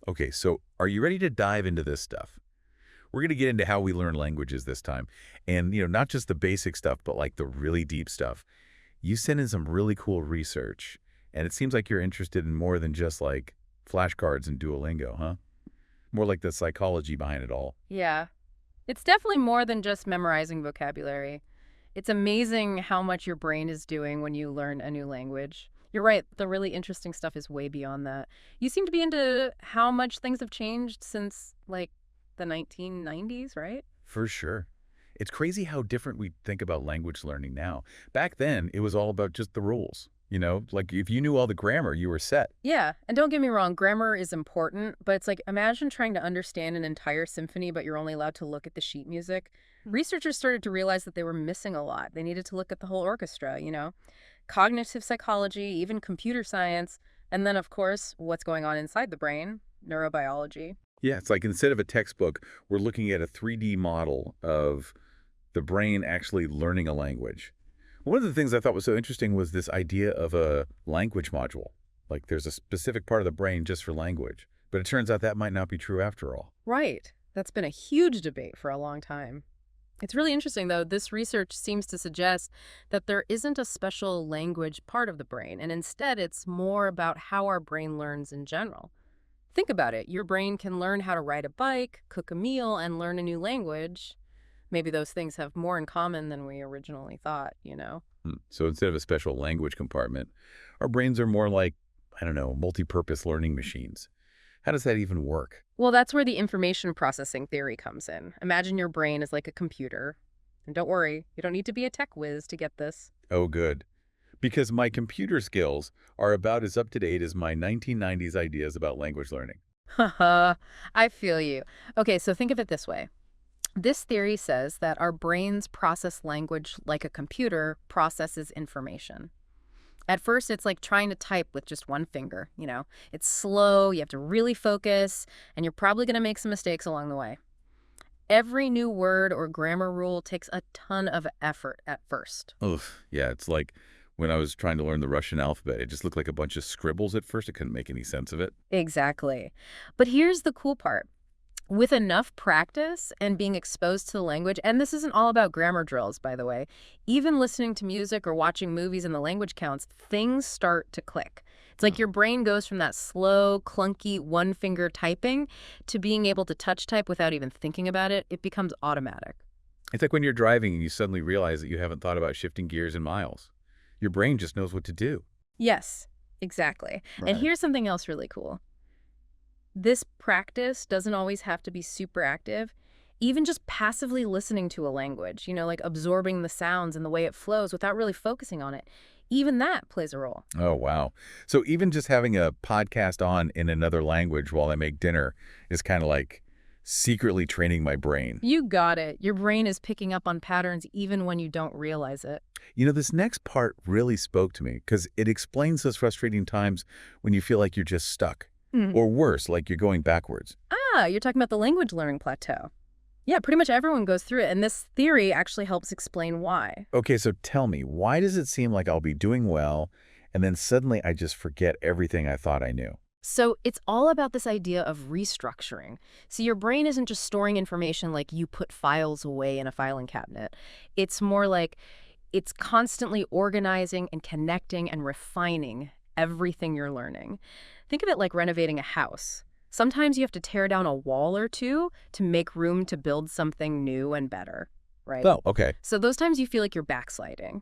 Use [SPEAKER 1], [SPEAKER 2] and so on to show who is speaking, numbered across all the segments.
[SPEAKER 1] Okay, so are you ready to dive into this stuff? We're going to get into how we learn languages this time. And, not just the basic stuff, but like the really deep stuff. You sent in some really cool research, and it seems like you're interested in more than just like flashcards and Duolingo, huh? More like the psychology behind it all.
[SPEAKER 2] Yeah, it's definitely more than just memorizing vocabulary. It's amazing how much your brain is doing when you learn a new language. You're right, the really interesting stuff is way beyond that. You seem to be into how much things have changed since, like, the 1990s, right?
[SPEAKER 1] For sure. It's crazy how different we think about language learning now. Back then, it was all about just the rules. Like if you knew all the grammar, you were set.
[SPEAKER 2] Yeah, and don't get me wrong, grammar is important, but it's like imagine trying to understand an entire symphony, but you're only allowed to look at the sheet music. Researchers started to realize that they were missing a lot. They needed to look at the whole orchestra. Cognitive psychology, even computer science, and then, of course, what's going on inside the brain, neurobiology.
[SPEAKER 1] Yeah, it's like instead of a textbook, we're looking at a 3D model of the brain actually learning a language. One of the things I thought was so interesting was this idea of a language module. Like there's a specific part of the brain just for language. But it turns out that might not be true after all.
[SPEAKER 2] Right. That's been a huge debate for a long time. It's really interesting, though. This research seems to suggest that there isn't a special language part of the brain, and instead it's more about how our brain learns in general. Think about it. Your brain can learn how to ride a bike, cook a meal, and learn a new language. Maybe those things have more in common than we originally thought.
[SPEAKER 1] So instead of a special language compartment, our brains are more like, I don't know, multi-purpose learning machines. How does that even work?
[SPEAKER 2] Well, that's where the information processing theory comes in. Imagine your brain is like a computer. And don't worry, you don't need to be a tech whiz to get this.
[SPEAKER 1] Oh, good. Because my computer skills are about as up to date as my 1990s ideas about language learning.
[SPEAKER 2] Haha, I feel you. Okay, so think of it this way. This theory says that our brains process language like a computer processes information. At first, it's like trying to type with just one finger. It's slow, you have to really focus, and you're probably going to make some mistakes along the way. Every new word or grammar rule takes a ton of effort at first.
[SPEAKER 1] Oof, yeah, it's like when I was trying to learn the Russian alphabet. It just looked like a bunch of scribbles at first. I couldn't make any sense of it.
[SPEAKER 2] Exactly. But here's the cool part. With enough practice and being exposed to the language, and this isn't all about grammar drills, by the way, even listening to music or watching movies and the language counts, things start to click. It's like your brain goes from that slow, clunky, one-finger typing to being able to touch type without even thinking about it. It becomes automatic.
[SPEAKER 1] It's like when you're driving and you suddenly realize that you haven't thought about shifting gears in miles. Your brain just knows what to do.
[SPEAKER 2] Yes, exactly. And
[SPEAKER 1] Right.
[SPEAKER 2] here's something else really cool. This practice doesn't always have to be super active. Even just passively listening to a language, like absorbing the sounds and the way it flows without really focusing on it, even that plays a role.
[SPEAKER 1] Oh, wow. So even just having a podcast on in another language while I make dinner is kind of like secretly training my brain.
[SPEAKER 2] You got it. Your brain is picking up on patterns even when you don't realize it.
[SPEAKER 1] This next part really spoke to me because it explains those frustrating times when you feel like you're just stuck.
[SPEAKER 2] Hmm.
[SPEAKER 1] Or worse, like you're going backwards.
[SPEAKER 2] You're talking about the language learning plateau. Yeah, pretty much everyone goes through it, and this theory actually helps explain why.
[SPEAKER 1] Okay, so tell me, why does it seem like I'll be doing well and then suddenly I just forget everything I thought I knew?
[SPEAKER 2] So it's all about this idea of restructuring. See, your brain isn't just storing information like you put files away in a filing cabinet. It's more like it's constantly organizing and connecting and refining everything you're learning. Think of it like renovating a house. Sometimes you have to tear down a wall or two to make room to build something new and better, right?
[SPEAKER 1] Oh, okay.
[SPEAKER 2] So those times you feel like you're backsliding.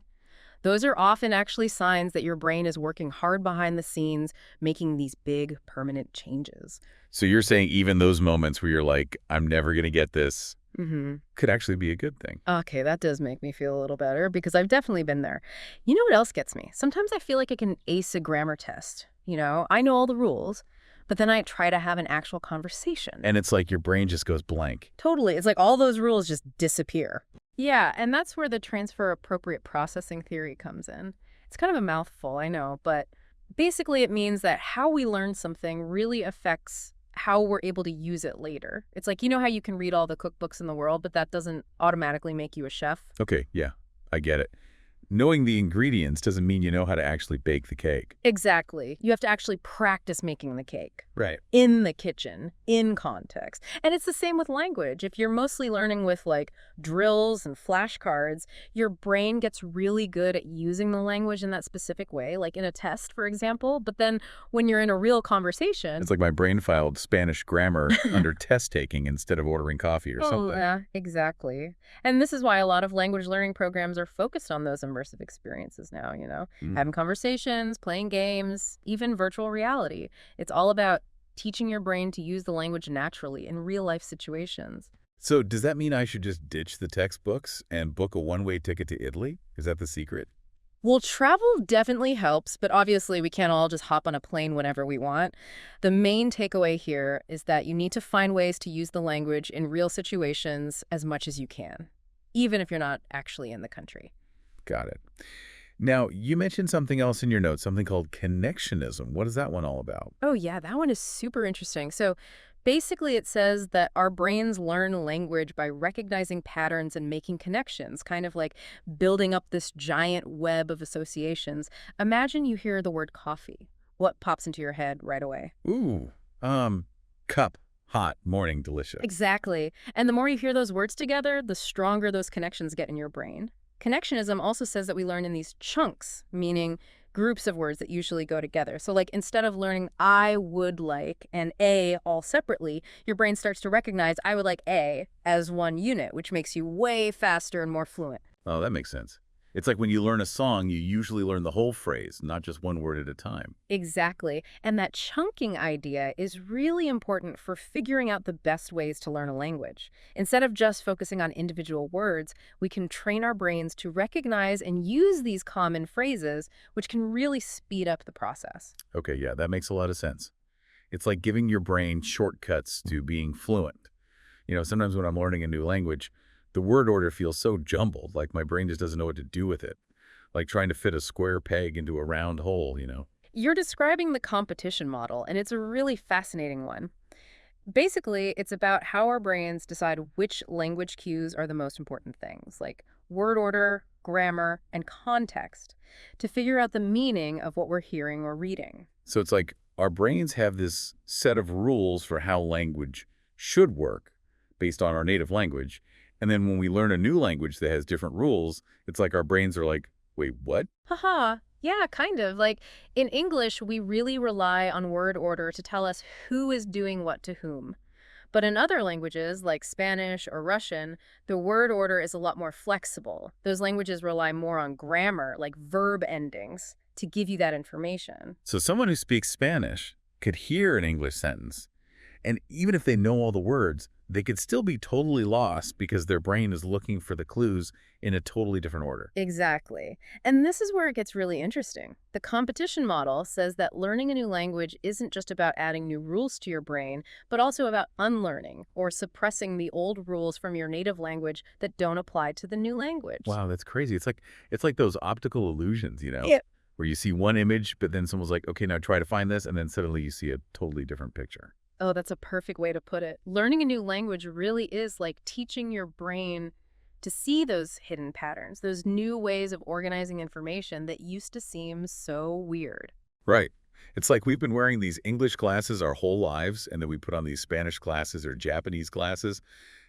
[SPEAKER 2] Those are often actually signs that your brain is working hard behind the scenes, making these big, permanent changes.
[SPEAKER 1] So you're saying even those moments where you're like, I'm never going to get this, could actually be a good thing.
[SPEAKER 2] Okay, that does make me feel a little better because I've definitely been there. You know what else gets me? Sometimes I feel like I can ace a grammar test. I know all the rules, but then I try to have an actual conversation.
[SPEAKER 1] And it's like your brain just goes blank.
[SPEAKER 2] Totally. It's like all those rules just disappear. Yeah, and that's where the transfer appropriate processing theory comes in. It's kind of a mouthful, I know, but basically it means that how we learn something really affects how we're able to use it later. It's like, how you can read all the cookbooks in the world, but that doesn't automatically make you a chef?
[SPEAKER 1] Okay, yeah, I get it. knowing the ingredients doesn't mean you know how to actually bake the cake.
[SPEAKER 2] Exactly. You have to actually practice making the cake.
[SPEAKER 1] Right.
[SPEAKER 2] In the kitchen, in context. And it's the same with language. If you're mostly learning with like drills and flashcards, your brain gets really good at using the language in that specific way, like in a test, for example. But then when you're in a real conversation,
[SPEAKER 1] It's like my brain filed Spanish grammar under test taking instead of ordering coffee or
[SPEAKER 2] oh,
[SPEAKER 1] something.
[SPEAKER 2] yeah, exactly. And this is why a lot of language learning programs are focused on those immersive experiences now,
[SPEAKER 1] Mm.
[SPEAKER 2] having conversations, playing games, even virtual reality. It's all about teaching your brain to use the language naturally in real life situations.
[SPEAKER 1] So does that mean I should just ditch the textbooks and book a one-way ticket to Italy? Is that the secret?
[SPEAKER 2] Well, travel definitely helps, but obviously we can't all just hop on a plane whenever we want. The main takeaway here is that you need to find ways to use the language in real situations as much as you can, even if you're not actually in the country.
[SPEAKER 1] Got it. Now, you mentioned something else in your notes, something called connectionism. What is that one all about?
[SPEAKER 2] Oh, yeah, that one is super interesting. So basically, it says that our brains learn language by recognizing patterns and making connections, kind of like building up this giant web of associations. Imagine you hear the word coffee. What pops into your head right away?
[SPEAKER 1] Ooh, cup, hot, morning, delicious.
[SPEAKER 2] Exactly. And the more you hear those words together, the stronger those connections get in your brain. Connectionism also says that we learn in these chunks, meaning groups of words that usually go together. So like instead of learning I would like and a all separately, your brain starts to recognize I would like a as one unit, which makes you way faster and more fluent.
[SPEAKER 1] Oh, that makes sense. It's like when you learn a song, you usually learn the whole phrase, not just one word at a time.
[SPEAKER 2] Exactly. And that chunking idea is really important for figuring out the best ways to learn a language. Instead of just focusing on individual words, we can train our brains to recognize and use these common phrases, which can really speed up the process.
[SPEAKER 1] Okay, yeah, that makes a lot of sense. It's like giving your brain shortcuts to being fluent. Sometimes when I'm learning a new language, the word order feels so jumbled, like my brain just doesn't know what to do with it. Like trying to fit a square peg into a round hole.
[SPEAKER 2] You're describing the competition model, and it's a really fascinating one. Basically, it's about how our brains decide which language cues are the most important things, like word order, grammar, and context, to figure out the meaning of what we're hearing or reading.
[SPEAKER 1] So it's like our brains have this set of rules for how language should work based on our native language. And then when we learn a new language that has different rules, it's like our brains are like, wait, what?
[SPEAKER 2] Haha. Yeah, kind of. Like in English, we really rely on word order to tell us who is doing what to whom. But in other languages, like Spanish or Russian, the word order is a lot more flexible. Those languages rely more on grammar, like verb endings, to give you that information.
[SPEAKER 1] So someone who speaks Spanish could hear an English sentence, and even if they know all the words, they could still be totally lost because their brain is looking for the clues in a totally different order.
[SPEAKER 2] Exactly. And this is where it gets really interesting. The competition model says that learning a new language isn't just about adding new rules to your brain, but also about unlearning or suppressing the old rules from your native language that don't apply to the new language.
[SPEAKER 1] Wow, that's crazy. It's like those optical illusions,
[SPEAKER 2] Yeah.
[SPEAKER 1] where you see one image, but then someone's like, okay, now try to find this, and then suddenly you see a totally different picture.
[SPEAKER 2] Oh, that's a perfect way to put it. Learning a new language really is like teaching your brain to see those hidden patterns, those new ways of organizing information that used to seem so weird.
[SPEAKER 1] Right. It's like we've been wearing these English glasses our whole lives, and then we put on these Spanish glasses or Japanese glasses,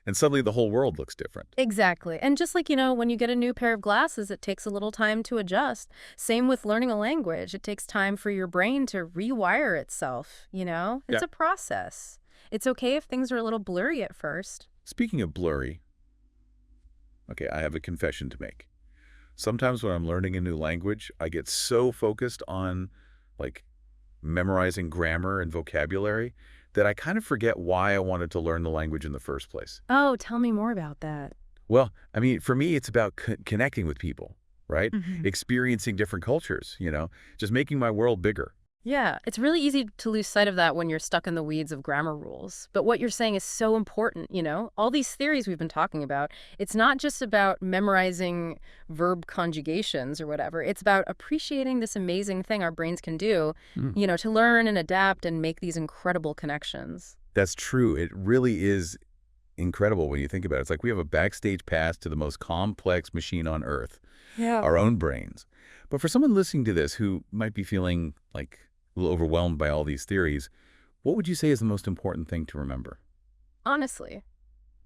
[SPEAKER 1] and suddenly the whole world looks different.
[SPEAKER 2] Exactly. And just like, when you get a new pair of glasses, it takes a little time to adjust. Same with learning a language. It takes time for your brain to rewire itself.
[SPEAKER 1] Yeah.
[SPEAKER 2] It's a process. It's okay if things are a little blurry at first.
[SPEAKER 1] Speaking of blurry, okay, I have a confession to make. Sometimes when I'm learning a new language, I get so focused on, like, memorizing grammar and vocabulary that I kind of forget why I wanted to learn the language in the first place.
[SPEAKER 2] Oh, tell me more about that.
[SPEAKER 1] Well, I mean, for me, it's about connecting with people, right?
[SPEAKER 2] Mhm.
[SPEAKER 1] Experiencing different cultures, just making my world bigger.
[SPEAKER 2] Yeah, it's really easy to lose sight of that when you're stuck in the weeds of grammar rules. But what you're saying is so important. All these theories we've been talking about, it's not just about memorizing verb conjugations or whatever. It's about appreciating this amazing thing our brains can do,
[SPEAKER 1] Mm.
[SPEAKER 2] to learn and adapt and make these incredible connections.
[SPEAKER 1] That's true. It really is incredible when you think about it. It's like we have a backstage pass to the most complex machine on Earth,
[SPEAKER 2] Yeah.
[SPEAKER 1] our own brains. But for someone listening to this who might be feeling like a little overwhelmed by all these theories, what would you say is the most important thing to remember?
[SPEAKER 2] Honestly,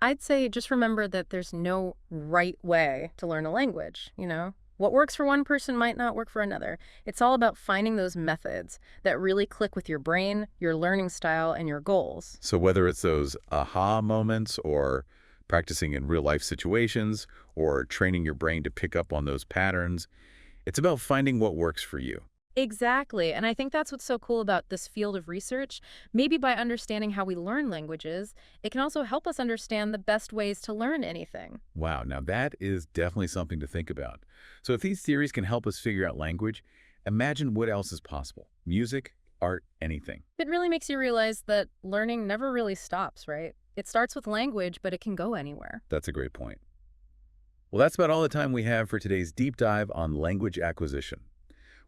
[SPEAKER 2] I'd say just remember that there's no right way to learn a language. What works for one person might not work for another. It's all about finding those methods that really click with your brain, your learning style, and your goals.
[SPEAKER 1] So whether it's those aha moments or practicing in real life situations or training your brain to pick up on those patterns, it's about finding what works for you.
[SPEAKER 2] Exactly. And I think that's what's so cool about this field of research. Maybe by understanding how we learn languages, it can also help us understand the best ways to learn anything.
[SPEAKER 1] Wow, now that is definitely something to think about. So if these theories can help us figure out language, imagine what else is possible. Music, art, anything.
[SPEAKER 2] It really makes you realize that learning never really stops, right? It starts with language, but it can go anywhere.
[SPEAKER 1] That's a great point. Well, that's about all the time we have for today's deep dive on language acquisition.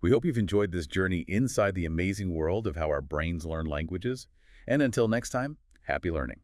[SPEAKER 1] We hope you've enjoyed this journey inside the amazing world of how our brains learn languages. And until next time, happy learning.